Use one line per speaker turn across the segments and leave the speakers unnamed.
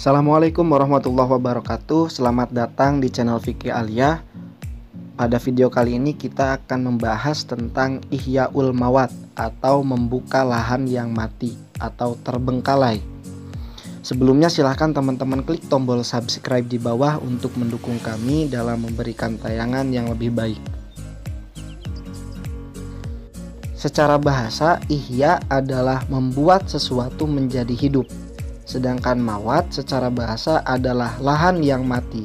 Assalamualaikum warahmatullahi wabarakatuh. Selamat datang di channel Fikri Alia. Pada video kali ini kita akan membahas tentang Ihya'ul Mawat atau membuka lahan yang mati atau terbengkalai. Sebelumnya silahkan teman-teman klik tombol subscribe di bawah untuk mendukung kami dalam memberikan tayangan yang lebih baik. Secara bahasa, ihya adalah membuat sesuatu menjadi hidup. Sedangkan mawat secara bahasa adalah lahan yang mati.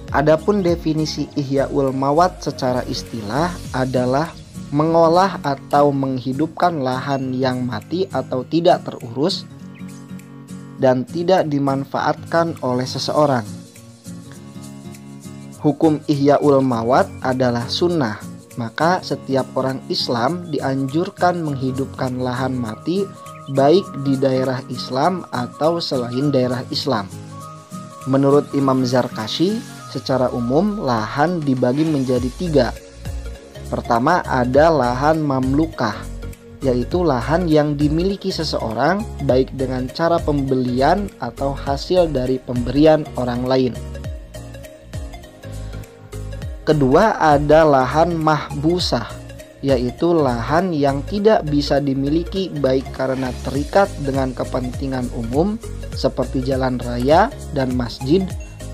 Adapun definisi Ihya'ul Mawat secara istilah adalah mengolah atau menghidupkan lahan yang mati atau tidak terurus dan tidak dimanfaatkan oleh seseorang. Hukum Ihya'ul Mawat adalah sunnah, maka setiap orang Islam dianjurkan menghidupkan lahan mati baik di daerah Islam atau selain daerah Islam. Menurut Imam Zarkashi, secara umum lahan dibagi menjadi 3. Pertama ada lahan mamlukah, yaitu lahan yang dimiliki seseorang baik dengan cara pembelian atau hasil dari pemberian orang lain. Kedua ada lahan mahbusah, yaitu lahan yang tidak bisa dimiliki baik karena terikat dengan kepentingan umum seperti jalan raya dan masjid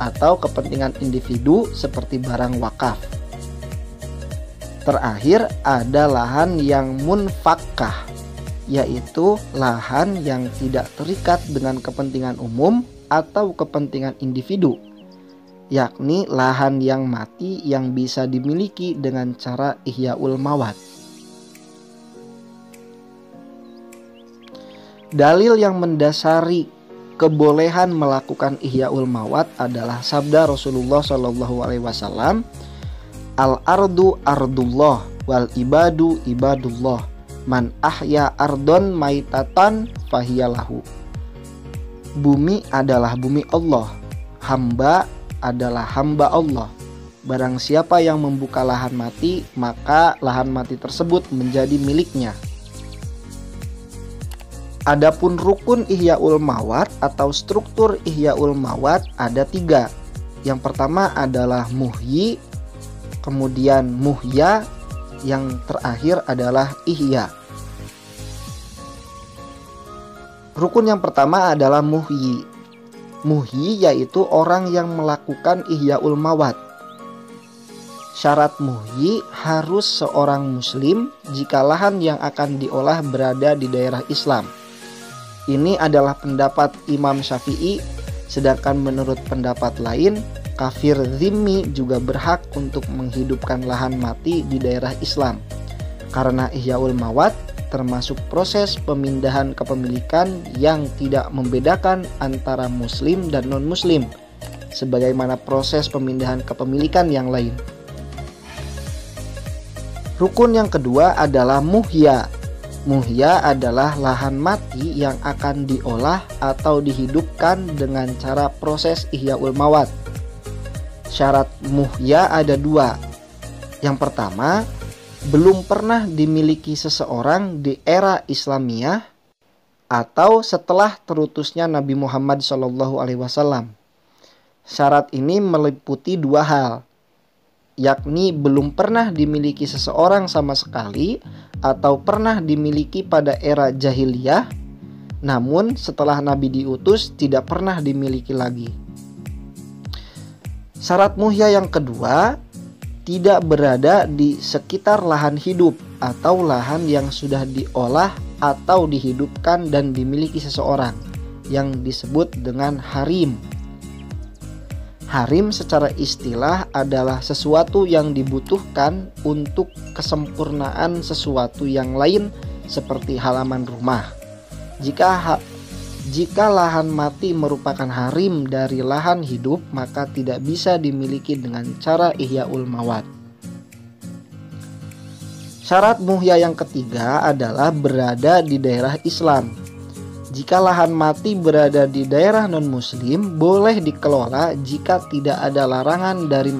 atau kepentingan individu seperti barang wakaf. Terakhir ada lahan yang munfakkah, yaitu lahan yang tidak terikat dengan kepentingan umum atau kepentingan individu, yakni lahan yang mati yang bisa dimiliki dengan cara Ihya'ul Mawat. Dalil yang mendasari kebolehan melakukan Ihya'ul Mawat adalah sabda Rasulullah SAW, al-ardu ardullah wal ibadu ibadullah, man ahya ardon maitatan fahiyalahu. Bumi adalah bumi Allah, hamba adalah hamba Allah. Barang siapa yang membuka lahan mati, maka lahan mati tersebut menjadi miliknya. Adapun rukun Ihya'ul Mawat atau struktur Ihya'ul Mawat ada 3. Yang pertama adalah muhyi, kemudian muhya, yang terakhir adalah ihya. Rukun yang pertama adalah muhyi. Muhyi yaitu orang yang melakukan Ihya'ul Mawat. Syarat muhyi harus seorang muslim jika lahan yang akan diolah berada di daerah Islam. Ini adalah pendapat Imam Syafi'i, sedangkan menurut pendapat lain, kafir zimmi juga berhak untuk menghidupkan lahan mati di daerah Islam. Karena Ihya'ul Mawat termasuk proses pemindahan kepemilikan yang tidak membedakan antara muslim dan non-muslim, sebagaimana proses pemindahan kepemilikan yang lain. Rukun yang kedua adalah muhya. Muhya adalah lahan mati yang akan diolah atau dihidupkan dengan cara proses Ihya'ul Mawat. Syarat muhya ada 2. Yang pertama, belum pernah dimiliki seseorang di era Islamiyah atau setelah terutusnya Nabi Muhammad SAW. Syarat ini meliputi 2 hal, yakni belum pernah dimiliki seseorang sama sekali atau pernah dimiliki pada era jahiliyah, namun setelah Nabi diutus tidak pernah dimiliki lagi. Syarat muhya yang kedua, tidak berada di sekitar lahan hidup atau lahan yang sudah diolah atau dihidupkan dan dimiliki seseorang, yang disebut dengan harim. Harim secara istilah adalah sesuatu yang dibutuhkan untuk kesempurnaan sesuatu yang lain seperti halaman rumah. Jika lahan mati merupakan harim dari lahan hidup, maka tidak bisa dimiliki dengan cara Ihya'ul Mawat. Syarat muhya yang ketiga adalah berada di daerah Islam. Jika lahan mati berada di daerah non-muslim, boleh dikelola jika tidak ada larangan dari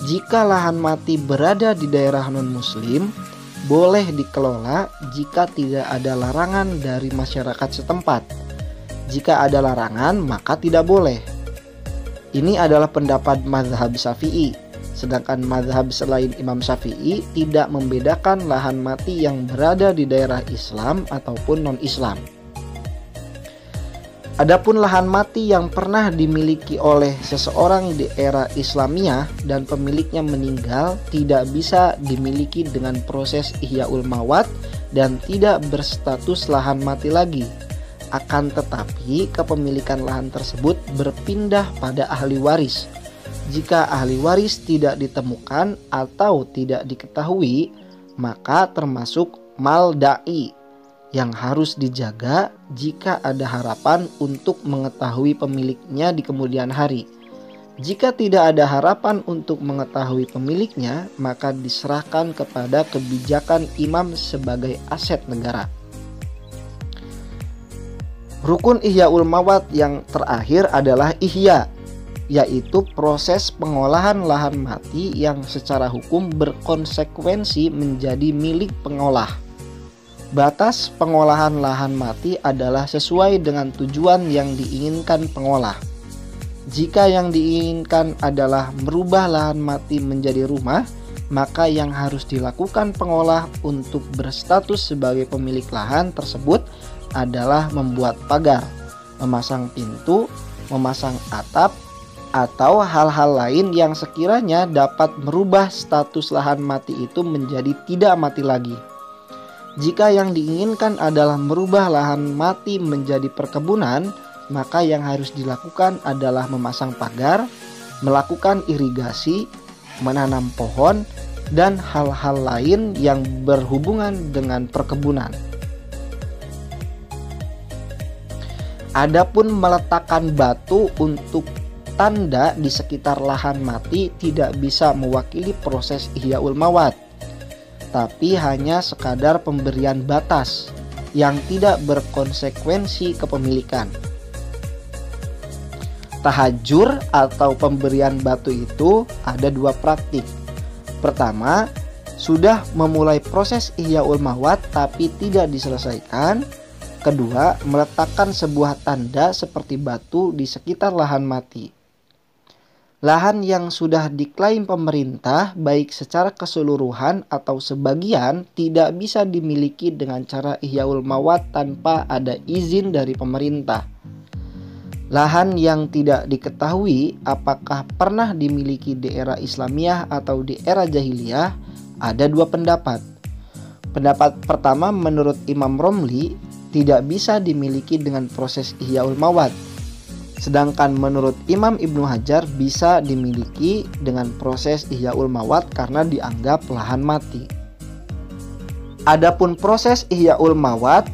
Jika lahan mati berada di daerah non-muslim, boleh dikelola jika tidak ada larangan dari masyarakat setempat. Jika ada larangan, maka tidak boleh. Ini adalah pendapat mazhab Syafi'i. Sedangkan mazhab selain Imam Syafi'i tidak membedakan lahan mati yang berada di daerah Islam ataupun non-Islam. Adapun lahan mati yang pernah dimiliki oleh seseorang di era Islamiyah dan pemiliknya meninggal tidak bisa dimiliki dengan proses Ihya'ul Mawat dan tidak berstatus lahan mati lagi. Akan tetapi kepemilikan lahan tersebut berpindah pada ahli waris. Jika ahli waris tidak ditemukan atau tidak diketahui, maka termasuk mal da'i yang harus dijaga jika ada harapan untuk mengetahui pemiliknya di kemudian hari. Jika tidak ada harapan untuk mengetahui pemiliknya, maka diserahkan kepada kebijakan imam sebagai aset negara. Rukun Ihya'ul Mawat yang terakhir adalah ihya, yaitu proses pengolahan lahan mati yang secara hukum berkonsekuensi menjadi milik pengolah. Batas pengolahan lahan mati adalah sesuai dengan tujuan yang diinginkan pengolah. Jika yang diinginkan adalah merubah lahan mati menjadi rumah, maka yang harus dilakukan pengolah untuk berstatus sebagai pemilik lahan tersebut adalah membuat pagar, memasang pintu, memasang atap, atau hal-hal lain yang sekiranya dapat merubah status lahan mati itu menjadi tidak mati lagi. Jika yang diinginkan adalah merubah lahan mati menjadi perkebunan, maka yang harus dilakukan adalah memasang pagar, melakukan irigasi, menanam pohon, dan hal-hal lain yang berhubungan dengan perkebunan. Adapun meletakkan batu untuk tanda di sekitar lahan mati tidak bisa mewakili proses Ihya'ul Mawat, tapi hanya sekadar pemberian batas yang tidak berkonsekuensi kepemilikan. Tahajur atau pemberian batu itu ada dua praktik. Pertama, sudah memulai proses Ihya'ul Mawat tapi tidak diselesaikan. Kedua, meletakkan sebuah tanda seperti batu di sekitar lahan mati. Lahan yang sudah diklaim pemerintah baik secara keseluruhan atau sebagian tidak bisa dimiliki dengan cara Ihya'ul Mawat tanpa ada izin dari pemerintah. Lahan yang tidak diketahui apakah pernah dimiliki di era Islamiyah atau di era Jahiliyah ada dua pendapat. Pendapat pertama menurut Imam Romli tidak bisa dimiliki dengan proses Ihya'ul Mawat. Sedangkan menurut Imam Ibnu Hajar bisa dimiliki dengan proses Ihya'ul Mawat karena dianggap lahan mati. Adapun proses Ihya'ul Mawat,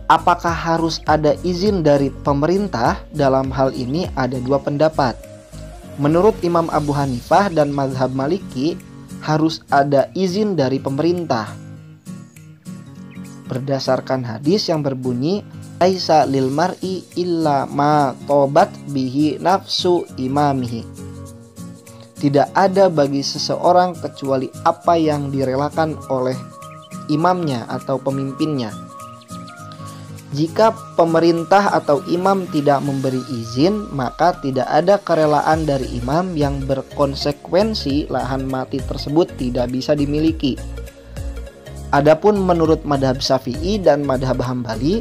apakah harus ada izin dari pemerintah? Dalam hal ini ada dua pendapat. Menurut Imam Abu Hanifah dan mazhab Maliki harus ada izin dari pemerintah. Berdasarkan hadis yang berbunyi laisa lil mar'i illa ma tobat bihi nafsu imamihi. Tidak ada bagi seseorang kecuali apa yang direlakan oleh imamnya atau pemimpinnya. Jika pemerintah atau imam tidak memberi izin, maka tidak ada kerelaan dari imam yang berkonsekuensi lahan mati tersebut tidak bisa dimiliki. Adapun menurut madhab Syafi'i dan madhab Hambali,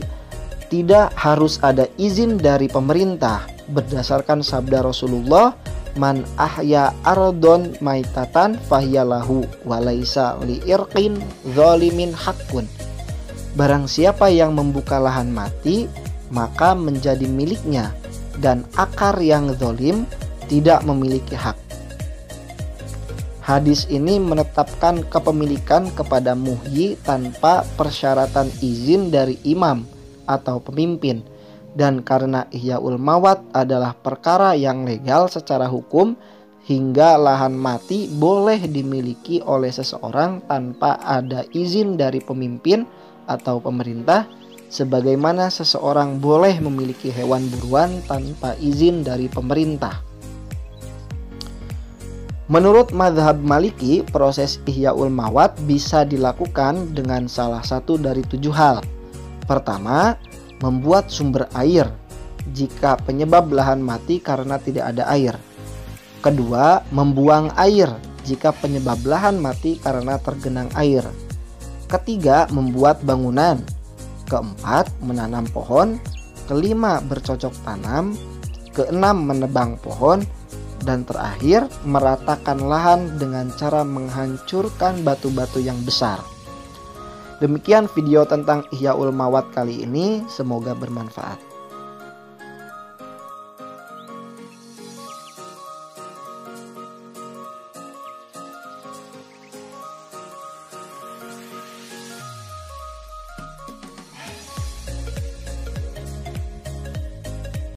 tidak harus ada izin dari pemerintah berdasarkan sabda Rasulullah, man ahya ardon maitatan fahiyalahu walaisa li'irqin zalimin haqqun. Barang siapa yang membuka lahan mati, maka menjadi miliknya, dan akar yang zalim tidak memiliki hak. Hadis ini menetapkan kepemilikan kepada muhyi tanpa persyaratan izin dari imam atau pemimpin, dan karena Ihya'ul Mawat adalah perkara yang legal secara hukum, hingga lahan mati boleh dimiliki oleh seseorang tanpa ada izin dari pemimpin atau pemerintah, sebagaimana seseorang boleh memiliki hewan buruan tanpa izin dari pemerintah. Menurut mazhab Maliki, proses Ihya'ul Mawat bisa dilakukan dengan salah satu dari 7 hal. Pertama, membuat sumber air, jika penyebab lahan mati karena tidak ada air. Kedua, membuang air jika penyebab lahan mati karena tergenang air. Ketiga, membuat bangunan. Keempat, menanam pohon. Kelima, bercocok tanam. Keenam, menebang pohon. Dan terakhir, meratakan lahan dengan cara menghancurkan batu-batu yang besar. Demikian video tentang Ihyaul Mawat kali ini, semoga bermanfaat.